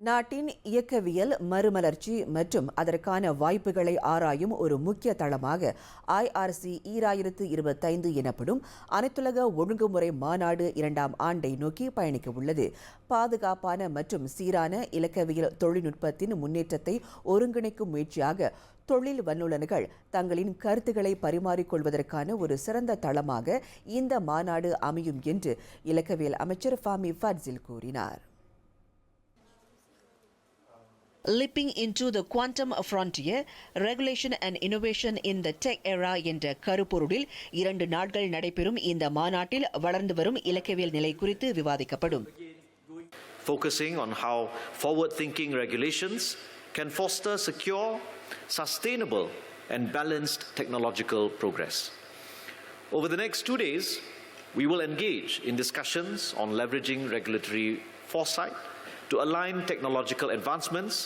நாட்டின் இயக்கவியல் மறுமலர்ச்சி மற்றும் அதற்கான வாய்ப்புகளை ஆராயும் ஒரு முக்கிய தளமாக IRC 2025 எனப்படும் அனைத்துலக ஒழுங்குமுறை மாநாடு 2ஆம் ஆண்டை நோக்கி பயணிக்க உள்ளது. பாதுகாப்பான மற்றும் சீரான இலக்கவியல் தொழில்நுட்பத்தின் முன்னேற்றத்தை ஒருங்கிணைக்கும் முயற்சியாக தொழில் வல்லுநர்கள் தங்களின் கருத்துக்களை பரிமாறிக்கொள்வதற்கான ஒரு சிறந்த தளமாக இந்த மாநாடு அமையும் என்று இலக்கவியல் அமைச்சர் ஃபாமி ஃபட்சில் கூறினார். Leaping into the quantum frontier, regulation and innovation in the tech era என்ற கருப்பொருளில் 2 நாட்கள் நடைபெறும் இந்த மாநாட்டில் வளர்ந்து வரும் இலக்கவியல் நிலை குறித்து விவாதிக்கப்படும். Focusing on how forward-thinking regulations can foster secure, sustainable and balanced technological progress. Over the next 2 days, we will engage in discussions on leveraging regulatory foresight to align technological advancements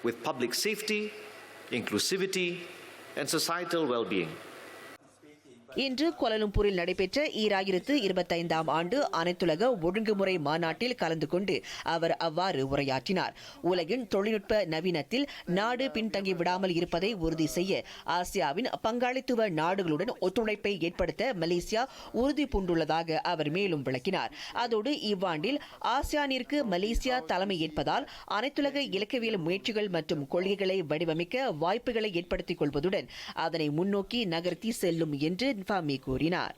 with public safety, inclusivity, and societal well-being. இன்று கோலாலம்பூரில் நடைபெற்ற 2025ஆம் ஆண்டு அனைத்துலக ஒழுங்குமுறை மாநாட்டில் கலந்து கொண்டு அவர் அவ்வாறு உரையாற்றினார். உலகின் தொழில்நுட்ப நவீனத்தில் நாடு பின்தங்கி விடாமல் இருப்பதை உறுதி செய்ய ஆசியாவின் பங்காளித்துவ நாடுகளுடன் ஒத்துழைப்பை ஏற்படுத்த மலேசியா உறுதி பூண்டுள்ளதாக அவர் மேலும் விளக்கினார். அதோடு இவ்வாண்டில் ஆசியானிற்கு மலேசியா தலைமை ஏற்பதால் அனைத்துலக இலக்கவியல் முயற்சிகள் மற்றும் கொள்கைகளை வடிவமைக்க வாய்ப்புகளை ஏற்படுத்திக் கொள்வதுடன் அதனை முன்னோக்கி நகர்த்தி செல்லும் என்று ஃபாமி கூறினார்.